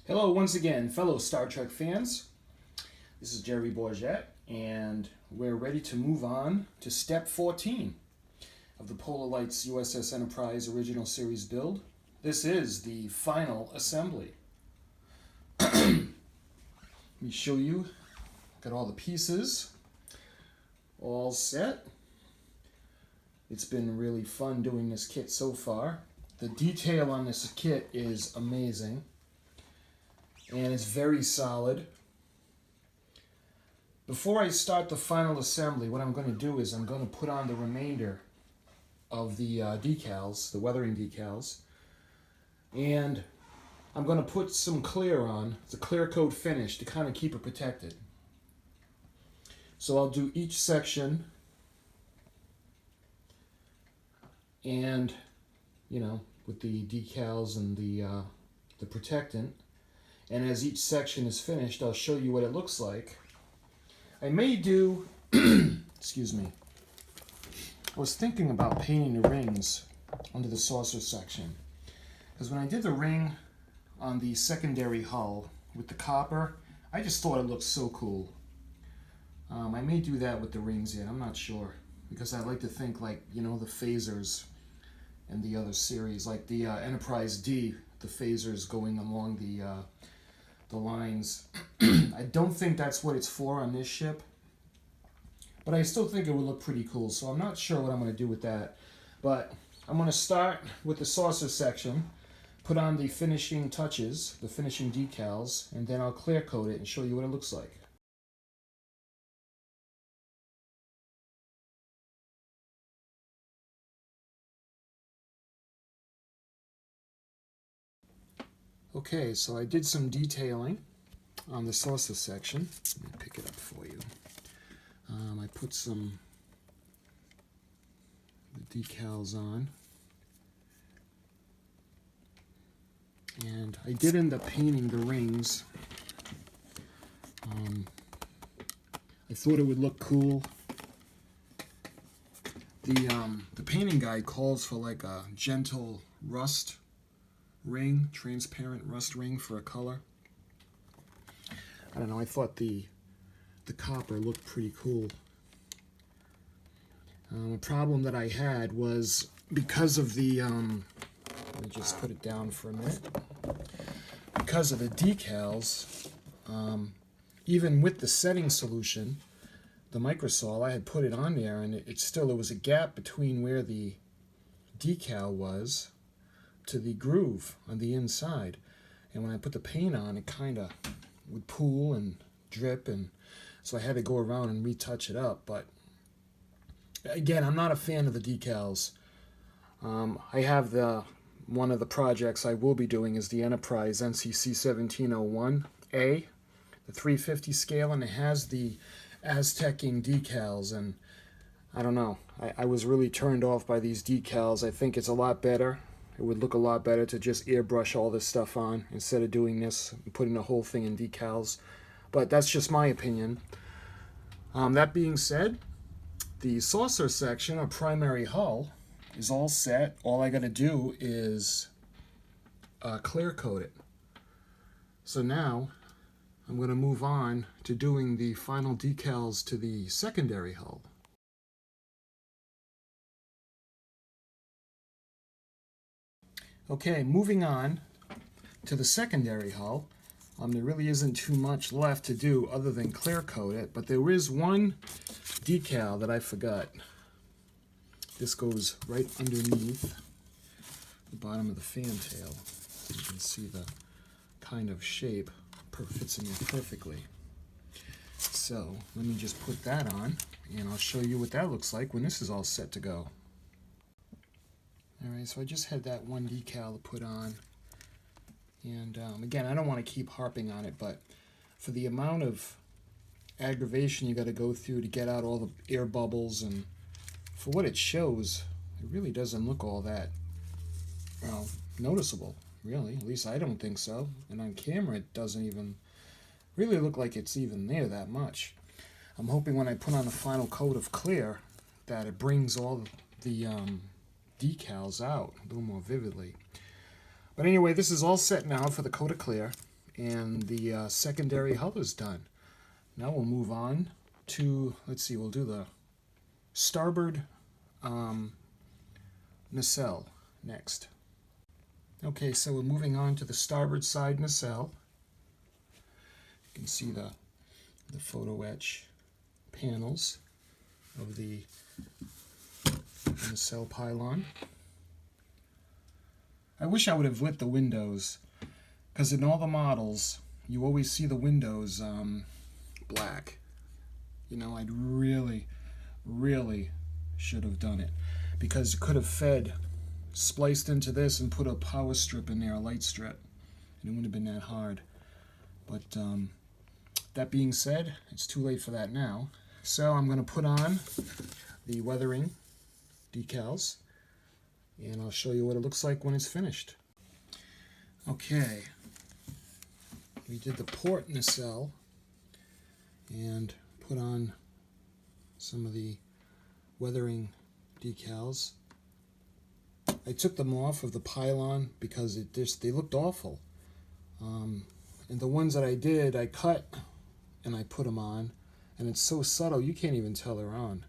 Hello once again, fellow Star Trek fans. This is Jerry Bourget, and we're ready to move on to step 14 of the Polar Lights USS Enterprise original series build. This is the final assembly. Let me show you. Got all the pieces all set. It's been really fun doing this kit so far. The detail on this kit is amazing. And it's very solid. Before I start the final assembly, what I'm going to do is I'm going to put on the remainder of the decals, the weathering decals, and I'm going to put some clear on, the clear coat finish, to kind of keep it protected. So I'll do each section, and with the decals and the protectant. And as each section is finished, I'll show you what it looks like. I may do, excuse me, I was thinking about painting the rings under the saucer section. Because when I did the ring on the secondary hull with the copper, I just thought it looked so cool. I may do that with the rings yet, I'm not sure. Because I like to think like, the phasers and the other series, like the Enterprise D, the phasers going along the lines. I don't think that's what it's for on this ship, but I still think it would look pretty cool, so I'm not sure what I'm going to do with that. But I'm going to start with the saucer section, put on the finishing touches, the finishing decals, and then I'll clear coat it and show you what it looks like. Okay, so I did some detailing on the saucer section. Let me pick it up for you. I put some the decals on, and I did end up painting the rings. I thought it would look cool. The painting guide calls for like a gentle rust ring, transparent rust ring for a color. I don't know, I thought the copper looked pretty cool. A problem that I had was because of the, let me just put it down for a minute. Because of the decals, even with the setting solution, the microsol, I had put it on there, and there was a gap between where the decal was to the groove on the inside. And when I put the paint on, it kind of would pool and drip, and so I had to go around and retouch it up. But again, I'm not a fan of the decals. I have one of the projects I will be doing is the Enterprise NCC 1701A, the 350 scale, and it has the Aztecing decals, and I don't know, I was really turned off by these decals. I think it's a lot better. It would look a lot better to just airbrush all this stuff on instead of doing this and putting the whole thing in decals. But that's just my opinion. That being said, the saucer section, or primary hull, is all set. All I got to do is clear coat it. So now I'm going to move on to doing the final decals to the secondary hull. Okay, moving on to the secondary hull. There really isn't too much left to do other than clear coat it, but there is one decal that I forgot. This goes right underneath the bottom of the fantail. You can see the kind of shape fits in there perfectly. So let me just put that on, and I'll show you what that looks like when this is all set to go. Alright, so I just had that one decal to put on. And again, I don't want to keep harping on it, but for the amount of aggravation you got to go through to get out all the air bubbles, and for what it shows, it really doesn't look all that, well, noticeable, really. At least I don't think so. And on camera, it doesn't even really look like it's even there that much. I'm hoping when I put on the final coat of clear that it brings all the decals out a little more vividly. But anyway, this is all set now for the coat of clear, and the secondary hull is done. Now we'll move on to, let's see, we'll do the starboard nacelle next. Okay, so we're moving on to the starboard side nacelle. You can see the photo etch panels of the nacelle pylon. I wish I would have lit the windows, because in all the models you always see the windows black. You know, I'd really should have done it, because it could have fed, spliced into this and put a power strip in there, a light strip, and it wouldn't have been that hard. But that being said, it's too late for that now. So I'm going to put on the weathering decals, and I'll show you what it looks like when it's finished. Okay, we did the port nacelle and put on some of the weathering decals. I took them off of the pylon because they looked awful. And the ones that I did, I cut and I put them on, and it's so subtle you can't even tell they're on.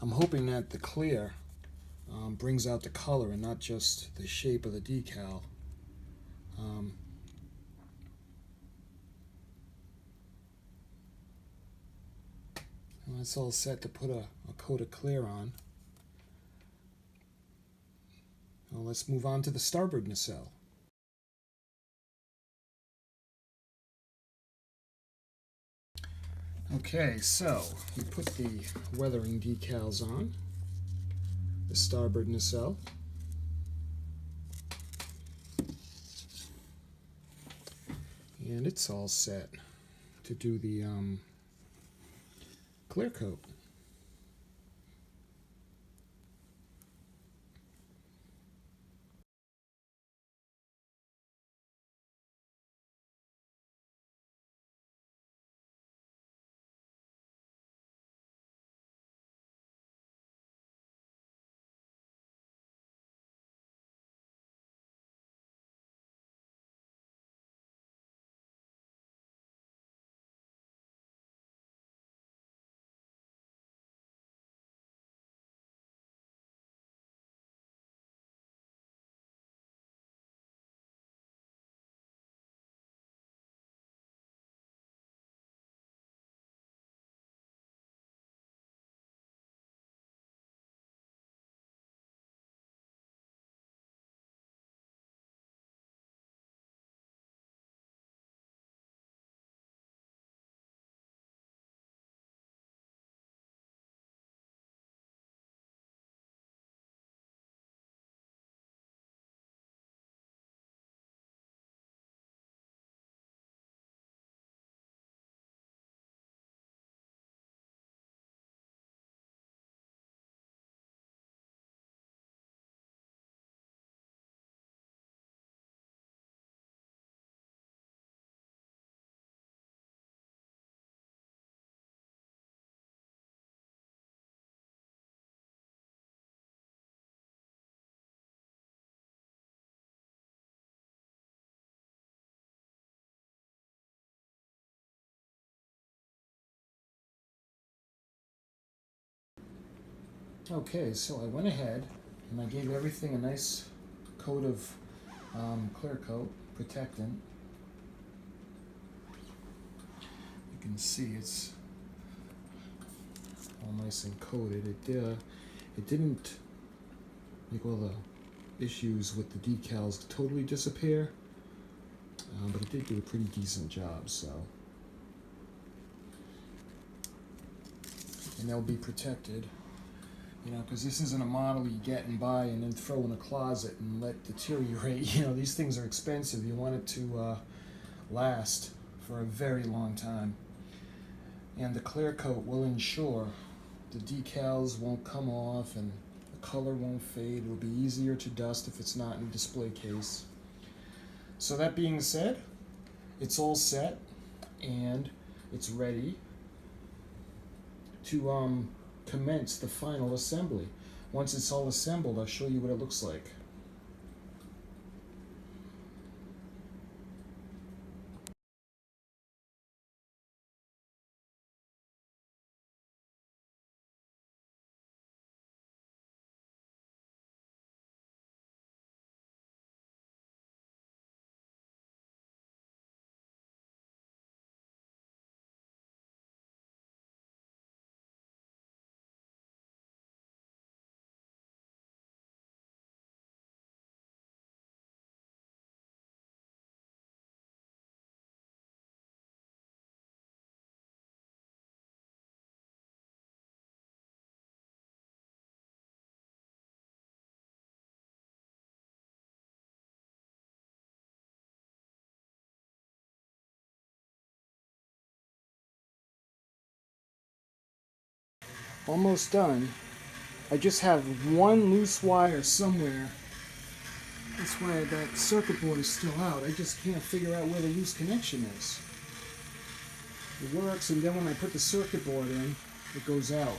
I'm hoping that the clear brings out the color and not just the shape of the decal. Well, it's all set to put a coat of clear on. Now let's move on to the starboard nacelle. Okay, so we put the weathering decals on the starboard nacelle. And it's all set to do the clear coat. Okay, so I went ahead and I gave everything a nice coat of clear coat, protectant. You can see it's all nice and coated. It didn't make all the issues with the decals totally disappear, but it did do a pretty decent job. So, and they'll be protected. You know, because this isn't a model you get and buy and then throw in a closet and let deteriorate. You know, these things are expensive. You want it to last for a very long time. And the clear coat will ensure the decals won't come off and the color won't fade. It'll be easier to dust if it's not in a display case. So that being said, it's all set and it's ready to commence the final assembly. Once it's all assembled, I'll show you what it looks like. Almost done. I just have one loose wire somewhere. That's why that circuit board is still out. I just can't figure out where the loose connection is. It works, and then when I put the circuit board in, it goes out.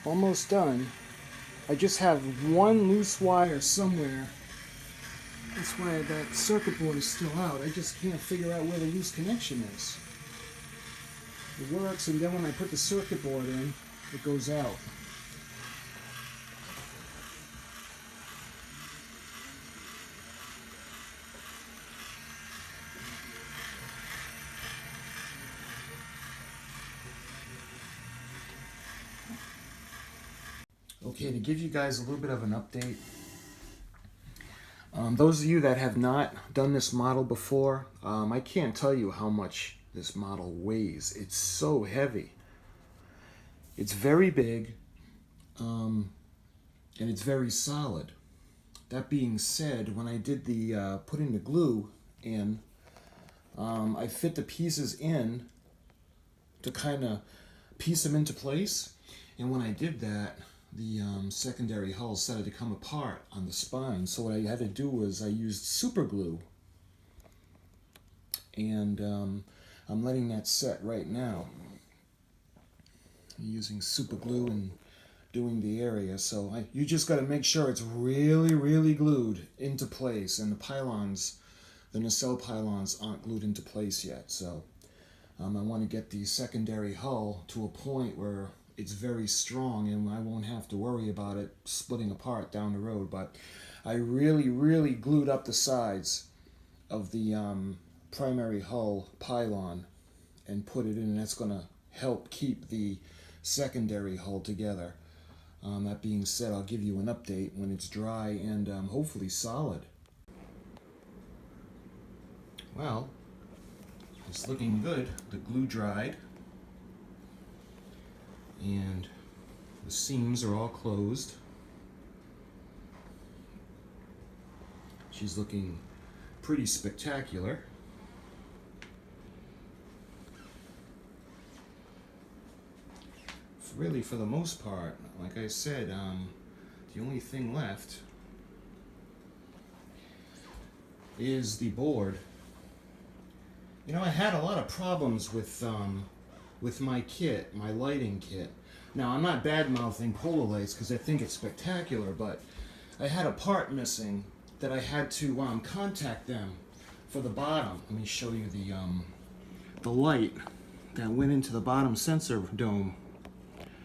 Almost done. I just have one loose wire somewhere. That's why that circuit board is still out. I just can't figure out where the loose connection is. It works, and then when I put the circuit board in, it goes out. Okay, to give you guys a little bit of an update, those of you that have not done this model before, I can't tell you how much this model weighs. It's so heavy. It's very big, and it's very solid. That being said, when I did the putting the glue in, I fit the pieces in to kind of piece them into place, and when I did that, the secondary hull started to come apart on the spine. So what I had to do was I used super glue, and I'm letting that set right now. I'm using super glue and doing the area. So you just got to make sure it's really, really glued into place, and the pylons, the nacelle pylons, aren't glued into place yet. So I want to get the secondary hull to a point where it's very strong and I won't have to worry about it splitting apart down the road. But I really, really glued up the sides of the primary hull pylon and put it in, and that's going to help keep the secondary hull together. That being said, I'll give you an update when it's dry and hopefully solid. Well, it's looking good. The glue dried, and the seams are all closed. She's looking pretty spectacular. Really, for the most part, like I said, the only thing left is the board. You know, I had a lot of problems with my kit, my lighting kit. Now, I'm not bad-mouthing Polar Lights because I think it's spectacular, but I had a part missing that I had to contact them for the bottom. Let me show you the light that went into the bottom sensor dome.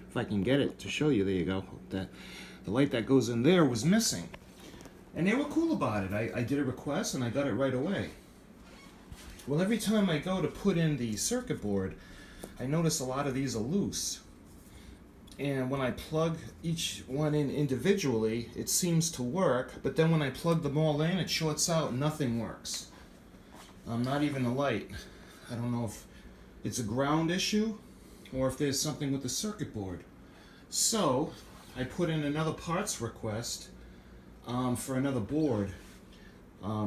If I can get it to show you, there you go. The light that goes in there was missing. And they were cool about it. I did a request and I got it right away. Well, every time I go to put in the circuit board, I notice a lot of these are loose. And when I plug each one in individually, it seems to work, but then when I plug them all in, it shorts out and nothing works. Not even the light. I don't know if it's a ground issue or if there's something with the circuit board. So I put in another parts request for another board.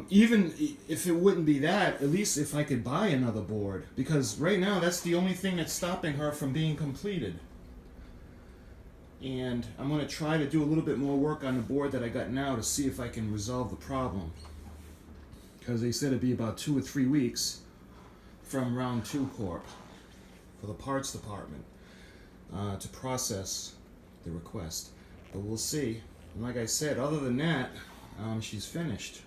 Even if it wouldn't be that, at least if I could buy another board, because right now that's the only thing that's stopping her from being completed. And I'm going to try to do a little bit more work on the board that I got now to see if I can resolve the problem, because they said it'd be about 2 or 3 weeks from Round 2 Corp for the parts department to process the request. But we'll see. And like I said, other than that, she's finished.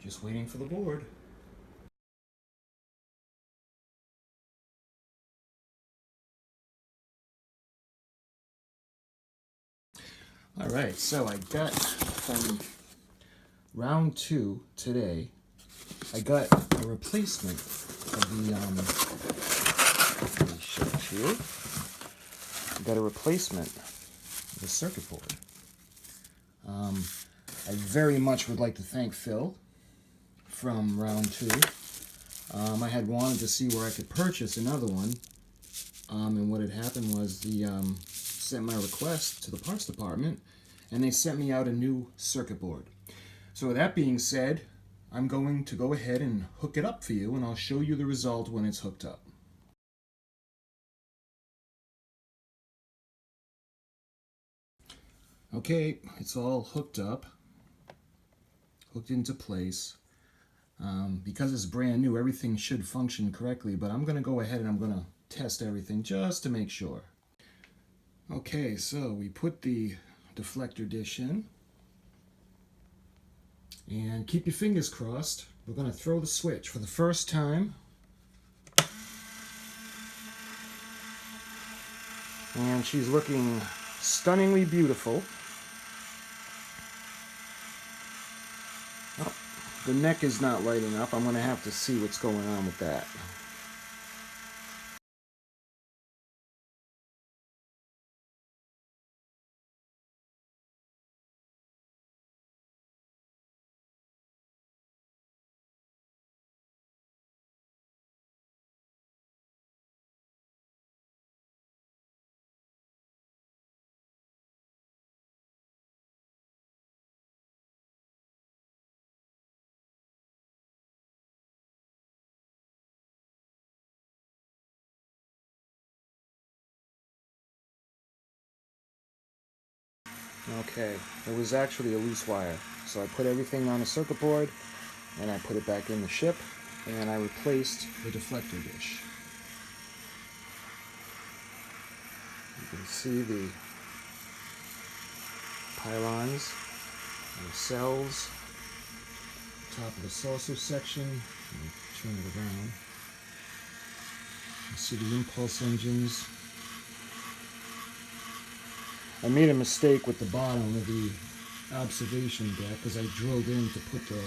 Just waiting for the board. Alright, so I got from round 2 today, I got a replacement of the, let me show it to you. I got a replacement of the circuit board. I very much would like to thank Phil from round 2. I had wanted to see where I could purchase another one, and what had happened was the sent my request to the parts department, and they sent me out a new circuit board. So with that being said, I'm going to go ahead and hook it up for you, and I'll show you the result when it's hooked up. Okay, it's all hooked up, hooked into place. Because it's brand new, everything should function correctly, but I'm going to go ahead and I'm going to test everything just to make sure. Okay, so we put the deflector dish in, and keep your fingers crossed. We're going to throw the switch for the first time, and she's looking stunningly beautiful. Oh, the neck is not lighting up. I'm going to have to see what's going on with that. Okay, it was actually a loose wire. So I put everything on a circuit board, and I put it back in the ship, and I replaced the deflector dish. You can see the pylons and the cells, top of the saucer section. Let me turn it around. You see the impulse engines. I made a mistake with the bottom of the observation deck because I drilled in to put the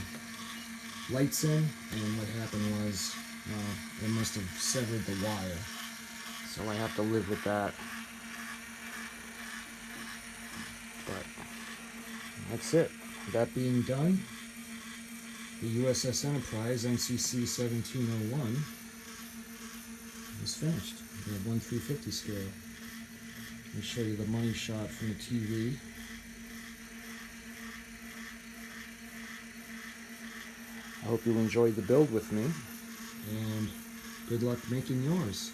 lights in, and what happened was it must have severed the wire. So I have to live with that. But that's it. That being done, the USS Enterprise NCC 1701 is finished. We have 1/350 scale. Let me show you the money shot from the TV. I hope you enjoyed the build with me, and good luck making yours.